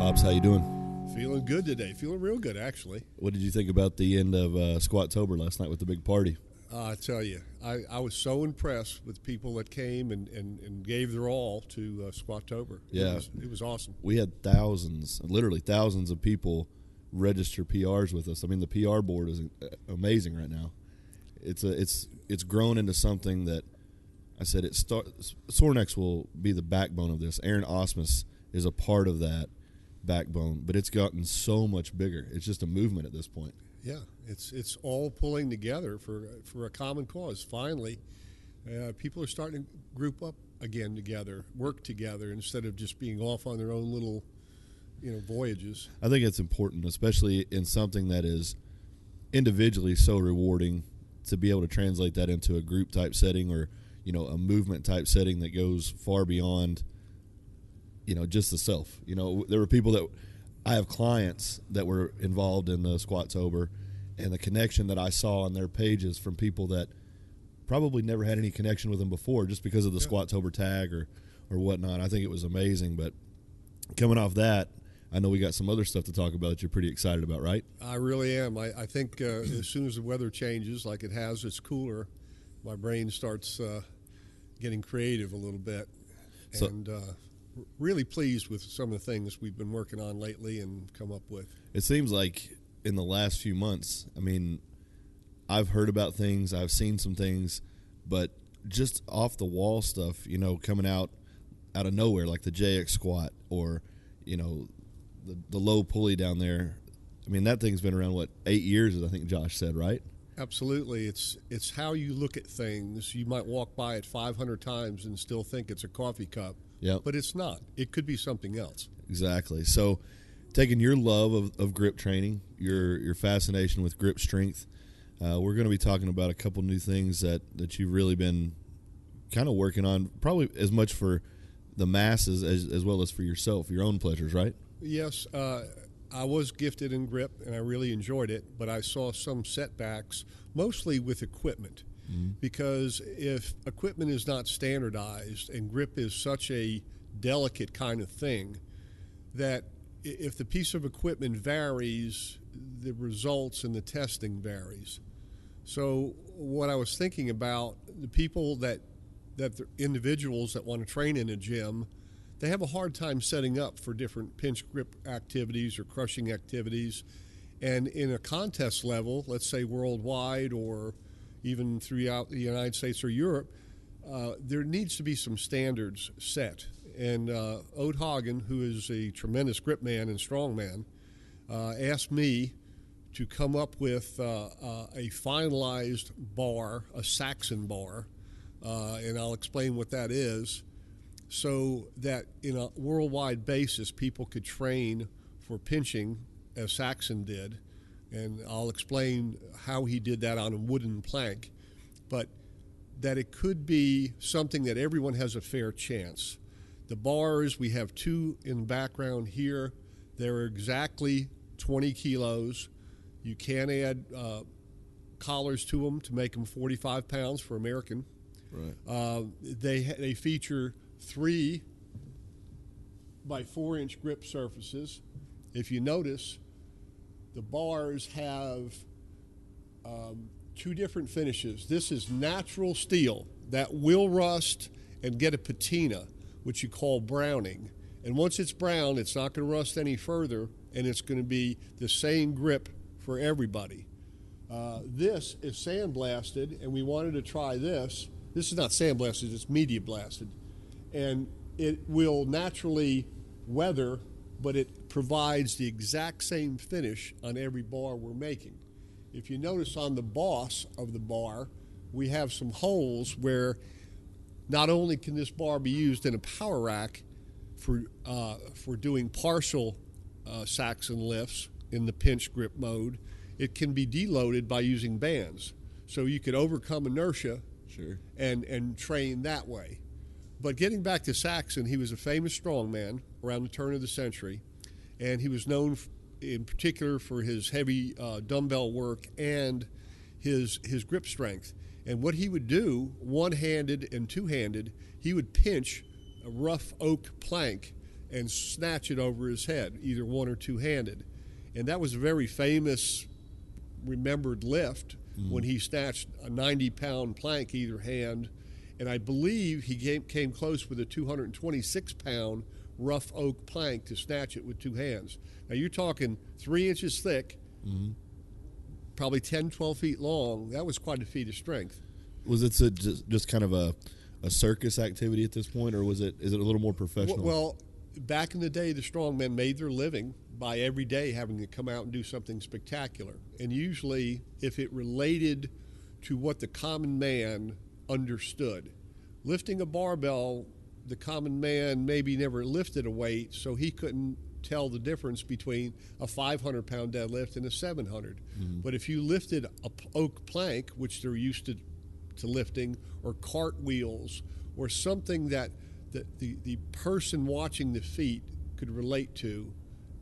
Pops, how you doing? Feeling good today. Feeling real good, actually. What did you think about the end of Squattober last night with the big party? I tell you, I was so impressed with people that came and gave their all to Squattober. Yeah. It was awesome. We had thousands, literally thousands of people register PRs with us. I mean, the PR board is amazing right now. It's grown into something that I said Sorinex will be the backbone of this. Aaron Osmus is a part of that backbone, but it's gotten so much bigger. It's just a movement at this point. Yeah, it's all pulling together for a common cause. Finally, people are starting to group up again together, work together instead of just being off on their own little, voyages. I think it's important, especially in something that is individually so rewarding, to be able to translate that into a group type setting or a movement type setting that goes far beyond just the self. There were people that I have clients that were involved in the Squattober, and the connection that I saw on their pages from people that probably never had any connection with them before just because of the Squattober tag or whatnot. I think it was amazing. But coming off that, I know we got some other stuff to talk about that you're pretty excited about, right? I really am. I think as soon as the weather changes, like it has, it's cooler, my brain starts getting creative a little bit. And really pleased with some of the things we've been working on lately and come up with. It seems like in the last few months, I've heard about things, I've seen some things, but just off the wall stuff, coming out of nowhere, like the JX squat or, the low pulley down there. That thing's been around, 8 years, as I think Josh said, right? Absolutely. It's how you look at things. You might walk by it 500 times and still think it's a coffee cup. Yep. But it's not. It could be something else. Exactly. So taking your love of grip training, your fascination with grip strength, we're going to be talking about a couple new things that you've really been kind of working on, probably as much for the masses as well as for yourself, your own pleasures, right? Yes. I was gifted in grip, and I really enjoyed it, but I saw some setbacks, mostly with equipment. Mm-hmm. Because if equipment is not standardized, and grip is such a delicate kind of thing, that if the piece of equipment varies, the results and the testing varies. So what I was thinking about, the people that the individuals that want to train in a gym, they have a hard time setting up for different pinch grip activities or crushing activities. And in a contest level, let's say worldwide or even throughout the United States or Europe, there needs to be some standards set. And Ode Hagen, who is a tremendous grip man and strongman, asked me to come up with a finalized bar, a Saxon bar, and I'll explain what that is, so that in a worldwide basis, people could train for pinching as Saxon did. And I'll explain how he did that on a wooden plank, but that it could be something that everyone has a fair chance. The bars, we have two in the background here. They're exactly 20 kilos. You can add collars to them to make them 45 pounds for American. Right. They feature 3 by 4-inch grip surfaces. If you notice, the bars have 2 different finishes. This is natural steel that will rust and get a patina, which you call browning. And once it's brown, it's not going to rust any further, and it's going to be the same grip for everybody. This is sandblasted, and we wanted to try this. This is not sandblasted, it's media blasted. And it will naturally weather, but it provides the exact same finish on every bar we're making. If you notice on the boss of the bar, we have some holes where not only can this bar be used in a power rack for doing partial Saxon lifts in the pinch grip mode, it can be deloaded by using bands. So you could overcome inertia. Sure. And train that way. But getting back to Saxon, he was a famous strongman around the turn of the century, and he was known in particular for his heavy dumbbell work and his grip strength. And what he would do, one-handed and two-handed, he would pinch a rough oak plank and snatch it over his head, either one or two-handed. And that was a very famous, remembered lift when he snatched a 90-pound plank either hand. And I believe he came close with a 226-pound rough oak plank to snatch it with two hands. Now, you're talking 3 inches thick, probably 10, 12 feet long. That was quite a feat of strength. Was it just kind of a circus activity at this point, or is it a little more professional? Well, back in the day, the strongmen made their living by every day having to come out and do something spectacular. And usually, if it related to what the common man understood. Lifting a barbell, the common man maybe never lifted a weight, so he couldn't tell the difference between a 500-pound deadlift and a 700. But if you lifted a oak plank, which they're used to lifting, or cartwheels, or something that the person watching the feat could relate to,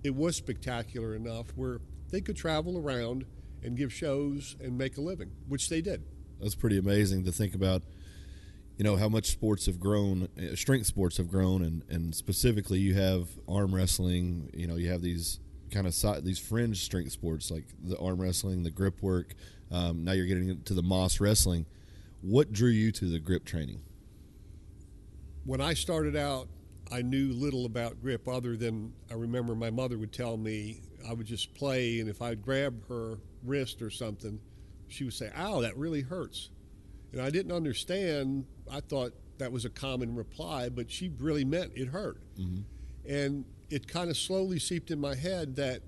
it was spectacular enough where they could travel around and give shows and make a living, which they did. That's pretty amazing to think about, how much sports have grown, strength sports have grown, and specifically you have arm wrestling, you have these kind of these fringe strength sports like the arm wrestling, the grip work. Now you're getting into the Moss wrestling. What drew you to the grip training? When I started out, I knew little about grip other than I remember my mother would tell me I would just play, and if I'd grab her wrist or something, she would say, "Ow, that really hurts." And I didn't understand. I thought that was a common reply, but she really meant it hurt. And it kind of slowly seeped in my head that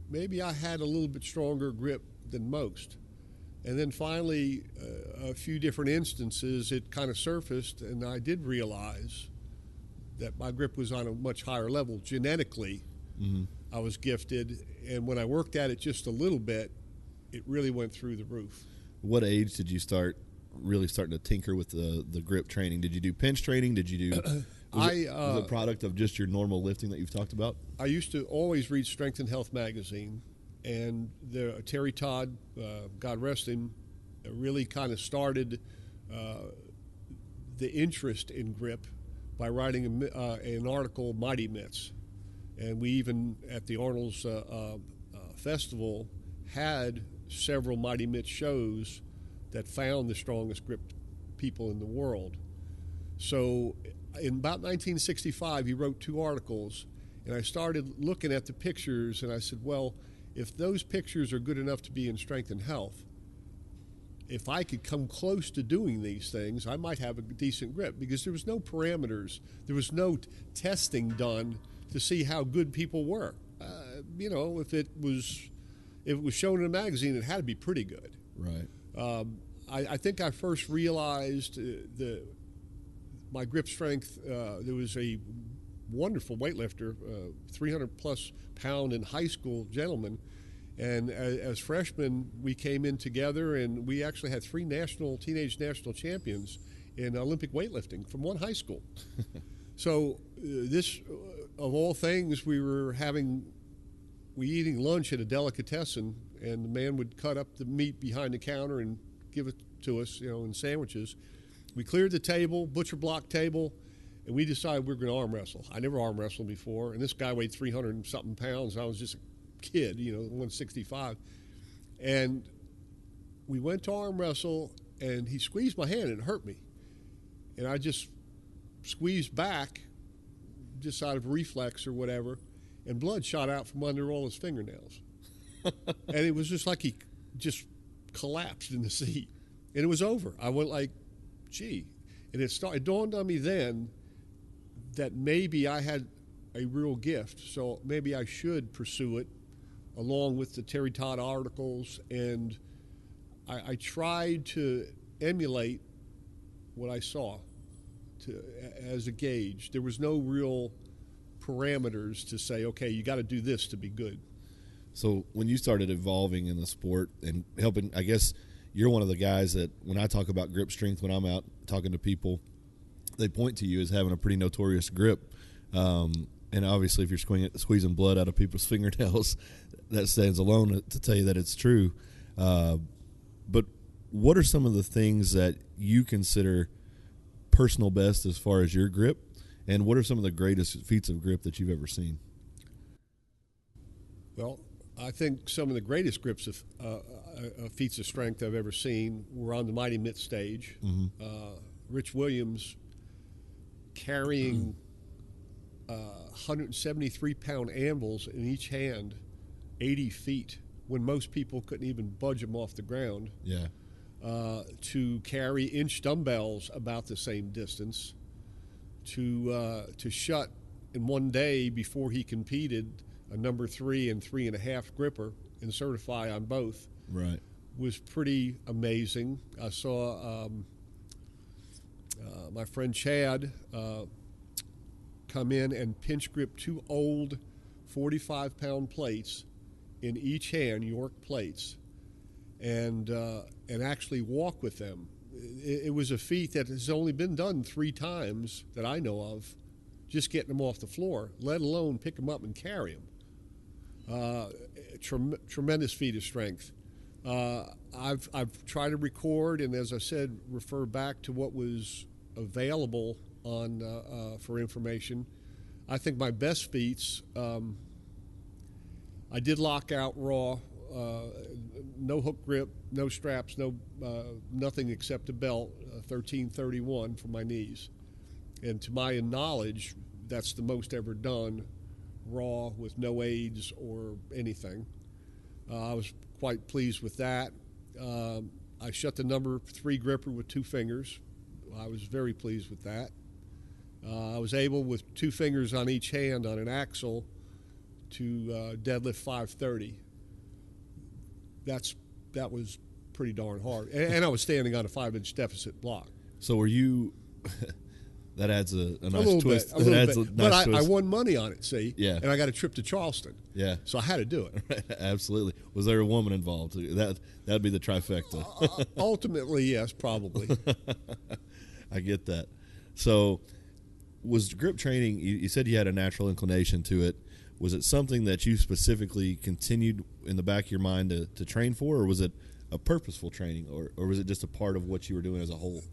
maybe I had a little bit stronger grip than most. And then finally, a few different instances, it kind of surfaced, and I did realize that my grip was on a much higher level. Genetically, I was gifted, and when I worked at it just a little bit, it really went through the roof. What age did you start really starting to tinker with the grip training? Did you do pinch training? Did you do was it a product of just your normal lifting that you've talked about? I used to always read Strength and Health magazine, and Terry Todd, God rest him, really kind of started the interest in grip by writing an article, Mighty Mitts. And we even, at the Arnold's festival, had several Mighty Mitts shows that found the strongest grip people in the world. So in about 1965, he wrote 2 articles, and I started looking at the pictures, and I said, well, if those pictures are good enough to be in Strength and Health, if I could come close to doing these things, I might have a decent grip, because there was no parameters. There was no testing done to see how good people were. If it was shown in a magazine, it had to be pretty good. Right. I think I first realized my grip strength. There was a wonderful weightlifter, 300-plus pound in high school gentleman, and as freshmen we came in together, and we actually had 3 teenage national champions in Olympic weightlifting from one high school. So this, of all things, we eating lunch at a delicatessen, and the man would cut up the meat behind the counter and give it to us, in sandwiches. We cleared the table, butcher block table, and we decided we were going to arm wrestle. I never arm wrestled before, and this guy weighed 300 and something pounds. I was just a kid, 165. And we went to arm wrestle, and he squeezed my hand, and it hurt me. And I just squeezed back, just out of reflex or whatever, and blood shot out from under all his fingernails. And it was just like he just collapsed in the seat. And it was over. I went like, gee. And it dawned on me then that maybe I had a real gift, so maybe I should pursue it along with the Terry Todd articles. And I tried to emulate what I saw as a gauge. There was no real parameters to say, okay, you got to do this to be good. So when you started evolving in the sport and helping, I guess you're one of the guys that when I talk about grip strength, when I'm out talking to people, they point to you as having a pretty notorious grip. And obviously if you're squeezing blood out of people's fingernails, that stands alone to tell you that it's true. But what are some of the things that you consider personal best as far as your grip? And what are some of the greatest feats of grip that you've ever seen? Well, I think some of the greatest grips of feats of strength I've ever seen were on the Mighty Mitt stage. Rich Williams carrying 173-pound anvils in each hand, 80 feet, when most people couldn't even budge them off the ground. Yeah. To carry inch dumbbells about the same distance, to shut in one day before he competed a number 3 and 3.5 gripper and certify on both. Right. Was pretty amazing. I saw my friend Chad come in and pinch grip 2 old 45-pound plates in each hand, York plates, and actually walk with them. It was a feat that has only been done 3 times that I know of, just getting them off the floor, let alone pick them up and carry them. Tremendous feat of strength. I've tried to record, and as I said, refer back to what was available on for information. I think my best feats, I did lock out raw, no hook grip, no straps, no nothing except a belt, 1331 for my knees. And to my knowledge, that's the most ever done, raw with no aids or anything. I was quite pleased with that. I shut the number 3 gripper with 2 fingers. I was very pleased with that. I was able, with 2 fingers on each hand on an axle, to deadlift 530. That was pretty darn hard. And I was standing on a 5-inch deficit block. So were you... That adds a nice twist. A little bit. But I won money on it, see? Yeah. And I got a trip to Charleston. Yeah. So I had to do it. Absolutely. Was there a woman involved? That'd be the trifecta. Ultimately, yes, probably. I get that. So was grip training, you said you had a natural inclination to it. Was it something that you specifically continued in the back of your mind to train for, or was it a purposeful training, or was it just a part of what you were doing as a whole?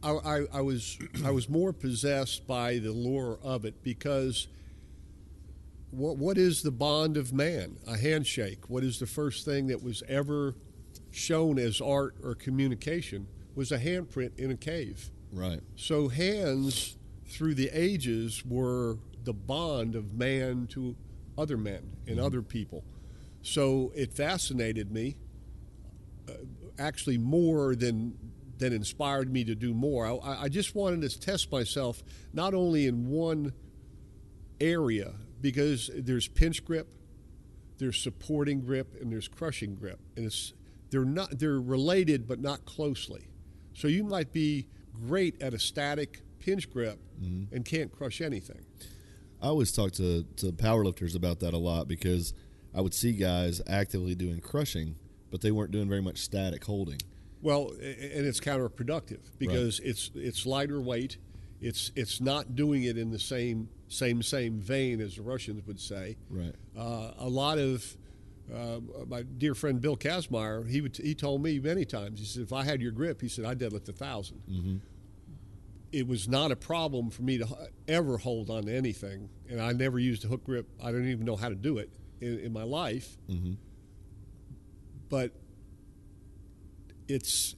I was more possessed by the lure of it, because what is the bond of man? A handshake. What is the first thing that was ever shown as art or communication? Was a handprint in a cave. Right. So hands through the ages were the bond of man to other men and other people. So it fascinated me, actually more than inspired me to do more. I just wanted to test myself not only in one area, because there's pinch grip, there's supporting grip, and there's crushing grip, and they're related but not closely. So you might be great at a static pinch grip and can't crush anything. I always talk to powerlifters about that a lot, because I would see guys actively doing crushing, but they weren't doing very much static holding. Well, and it's counterproductive, because it's lighter weight. It's not doing it in the same vein as the Russians would say. Right. A lot of my dear friend Bill Kazmaier, he told me many times. He said, if I had your grip, he said, I'd deadlift 1,000. Mm-hmm. It was not a problem for me to ever hold on to anything, and I never used a hook grip. I don't even know how to do it in my life. Mm-hmm. But it's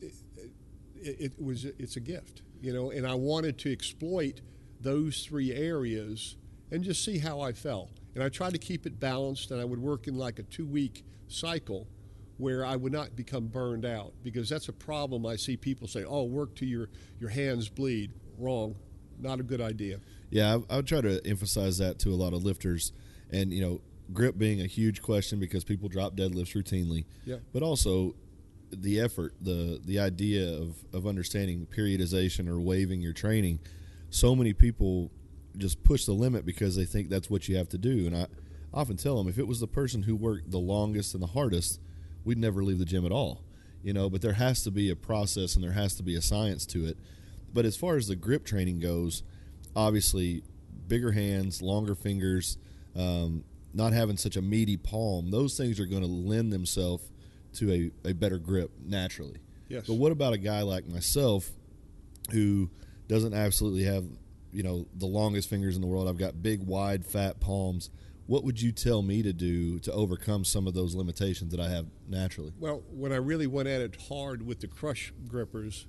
a gift, and I wanted to exploit those 3 areas and just see how I felt. And I tried to keep it balanced, and I would work in like a 2-week cycle where I would not become burned out, because that's a problem. I see people say, oh, work till your hands bleed. Wrong. Not a good idea. Yeah, I would try to emphasize that to a lot of lifters, and grip being a huge question because people drop deadlifts routinely. Yeah. But also the effort, the idea of understanding periodization or waiving your training. So many people just push the limit because they think that's what you have to do. And I often tell them, if it was the person who worked the longest and the hardest, we'd never leave the gym at all. But there has to be a process and there has to be a science to it. But as far as the grip training goes, obviously bigger hands, longer fingers, not having such a meaty palm, those things are going to lend themselves to a better grip naturally. Yes. But what about a guy like myself who doesn't absolutely have the longest fingers in the world. I've got big, wide, fat palms. What would you tell me to do to overcome some of those limitations that I have naturally? Well, when I really went at it hard with the crush grippers,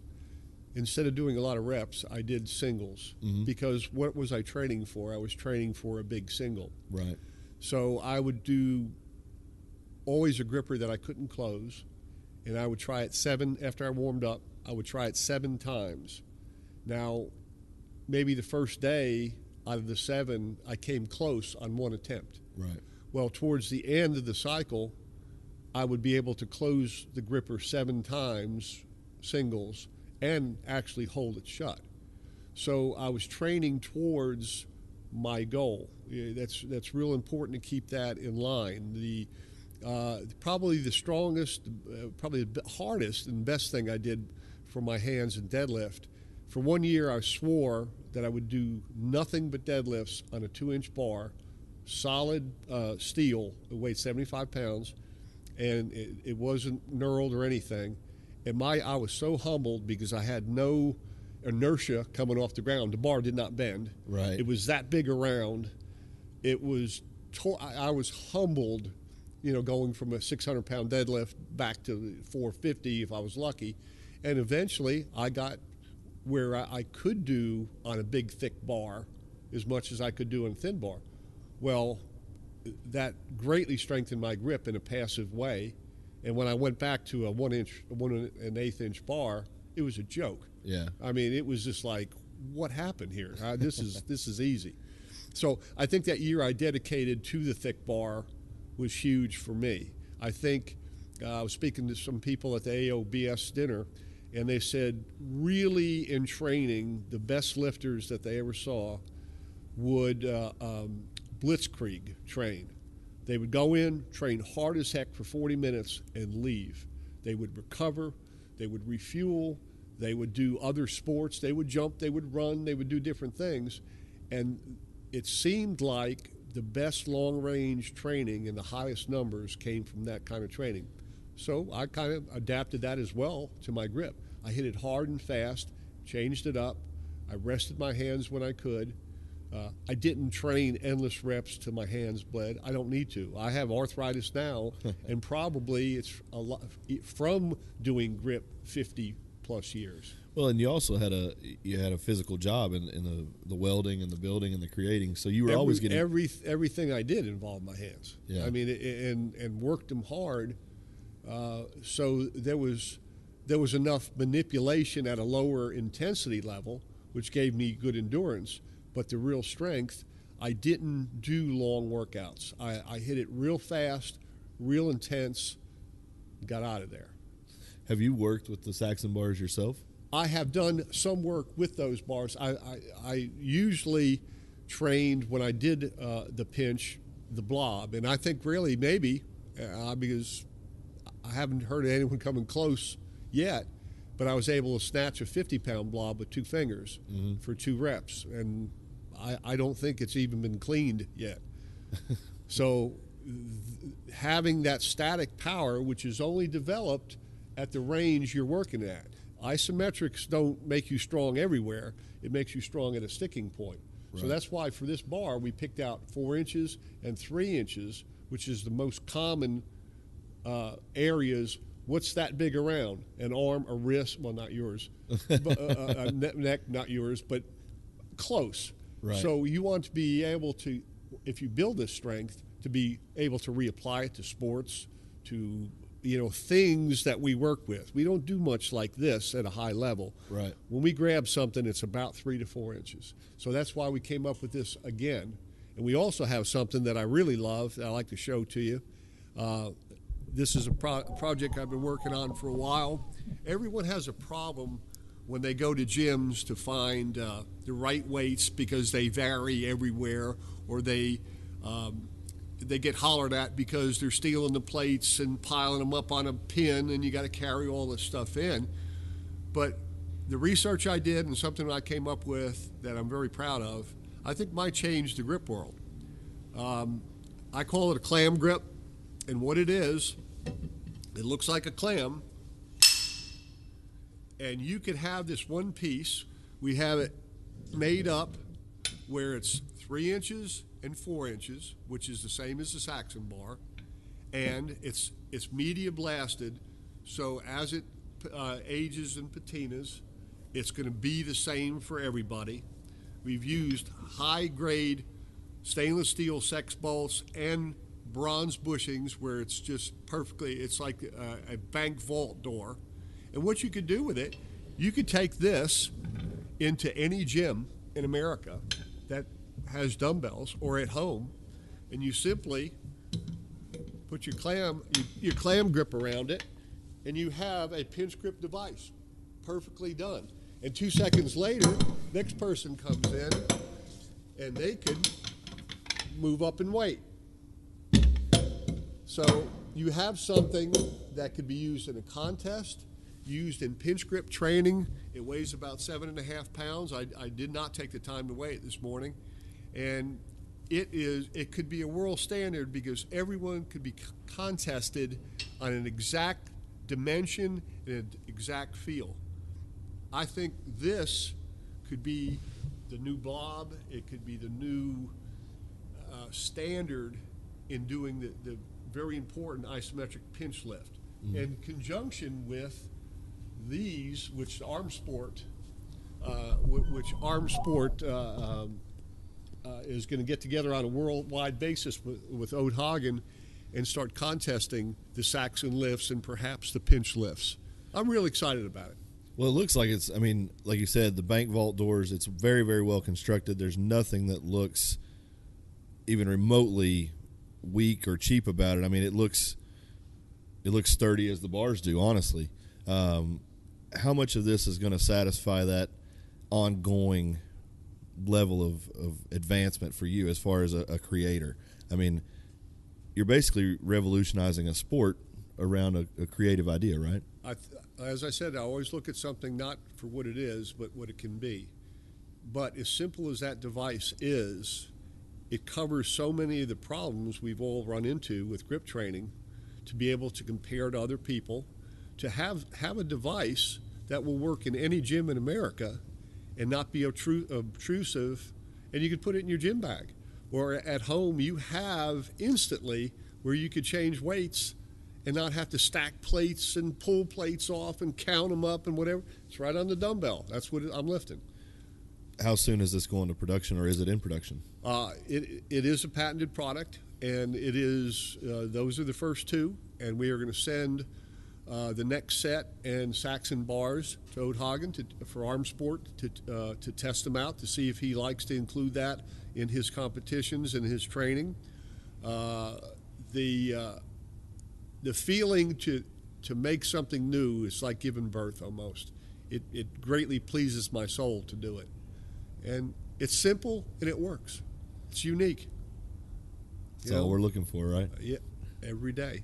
instead of doing a lot of reps, I did singles. Because what was I training for? I was training for a big single. Right. So I would do always a gripper that I couldn't close, and I would try it 7 after I warmed up. I would try it 7 times. Now, maybe the first day out of the 7, I came close on 1 attempt. Right. Well, towards the end of the cycle, I would be able to close the gripper 7 times, singles, and actually hold it shut. So I was training towards my goal. That's real important to keep that in line. Probably the strongest, probably the hardest and best thing I did for my hands in deadlift. For 1 year, I swore that I would do nothing but deadlifts on a 2-inch bar, solid steel. It weighed 75 pounds, and it wasn't knurled or anything. And I was so humbled because I had no inertia coming off the ground. The bar did not bend. Right. It was that big around. It was. I was humbled, going from a 600-pound deadlift back to 450 if I was lucky, and eventually I got where I could do on a big, thick bar as much as I could do on a thin bar. Well, that greatly strengthened my grip in a passive way. And when I went back to a 1 1/8 inch bar, it was a joke. Yeah. I mean, it was just like, what happened here? This is easy. So I think that year I dedicated to the thick bar was huge for me. I think I was speaking to some people at the AOBS dinner, and they said really in training, the best lifters that they ever saw would blitzkrieg train. They would go in, train hard as heck for 40 minutes, and leave. They would recover, they would refuel, they would do other sports, they would jump, they would run, they would do different things. And it seemed like the best long-range training and the highest numbers came from that kind of training. So I kind of adapted that as well to my grip. I hit it hard and fast, changed it up. I rested my hands when I could. I didn't train endless reps till my hands bled. I don't need to. I have arthritis now, and probably it's a lot from doing grip 50 plus years. Well, and you also had a physical job in the welding and the building and the creating, so you were always getting everything I did involved my hands. Yeah. I mean, and worked them hard. So there was enough manipulation at a lower intensity level, which gave me good endurance. But the real strength, I didn't do long workouts. I hit it real fast, real intense, got out of there. Have you worked with the Saxon bars yourself? I have done some work with those bars. I usually trained when I did the pinch, the blob, and I think really maybe because I haven't heard of anyone coming close yet, but I was able to snatch a 50-pound blob with 2 fingers for 2 reps, and I don't think it's even been cleaned yet. So having that static power, which is only developed at the range you're working at. Isometrics don't make you strong everywhere. It makes you strong at a sticking point. Right. So that's why for this bar we picked out 4 inches and 3 inches, which is the most common areas. What's that big around? An arm, a wrist, well, not yours, but, a neck, not yours, but close. Right. So you want to be able to, if you build this strength, to be able to reapply it to sports, to things that we work with. We don't do much like this at a high level. Right. When we grab something, it's about 3 to 4 inches. So that's why we came up with this again. And we also have something that I really love that I like to show to you. This is a project I've been working on for a while. Everyone has a problem when they go to gyms to find the right weights because they vary everywhere, or they get hollered at because they're stealing the plates and piling them up on a pin, and you got to carry all this stuff in. But the research I did and something I came up with that I'm very proud of, I think might change the grip world. I call it a clam grip, and what it is, it looks like a clam, and you could have this one piece. We have it made up where it's 3 inches and 4 inches, which is the same as the Saxon bar, and it's media blasted, so as it ages and patinas, it's going to be the same for everybody. We've used high-grade stainless steel sex bolts and bronze bushings where it's just perfectly, it's like a bank vault door. And what you could do with it, you could take this into any gym in America that has dumbbells or at home, and you simply put your clam grip around it, and you have a pinch grip device, perfectly done. And 2 seconds later, next person comes in, and they can move up in weight. So you have something that could be used in a contest, used in pinch grip training. It weighs about 7.5 pounds. I did not take the time to weigh it this morning. And it could be a world standard because everyone could be contested on an exact dimension and an exact feel. I think this could be the new Bob. It could be the new standard in doing the very important isometric pinch lift. Mm-hmm. In conjunction with these, which Arm Sport is going to get together on a worldwide basis with Ode Hagen and start contesting the Saxon lifts and perhaps the pinch lifts. I'm really excited about it. Well, it looks like it's, I mean, like you said, the bank vault doors, it's very, very well constructed. There's nothing that looks even remotely weak or cheap about it. I mean, it looks sturdy as the bars do, honestly. How much of this is going to satisfy that ongoing level of advancement for you as far as a creator? I mean, you're basically revolutionizing a sport around a creative idea, right? As I said, I always look at something not for what it is, but what it can be. But as simple as that device is, it covers so many of the problems we've all run into with grip training, to be able to compare to other people, to have a device that will work in any gym in America and not be obtrusive, and you could put it in your gym bag. Or at home, you have instantly where you could change weights and not have to stack plates and pull plates off and count them up and whatever. It's right on the dumbbell. That's what I'm lifting. How soon is this going to production, or is it in production? It is a patented product, and it is. Those are the first two, and we are going to send the next set and Saxon bars to Ode Hagen for Arm Sport to test them out, to see if he likes to include that in his competitions and his training. The feeling to make something new is like giving birth almost. It greatly pleases my soul to do it. And it's simple and it works. It's unique. That's all we're looking for, right? Yeah, every day.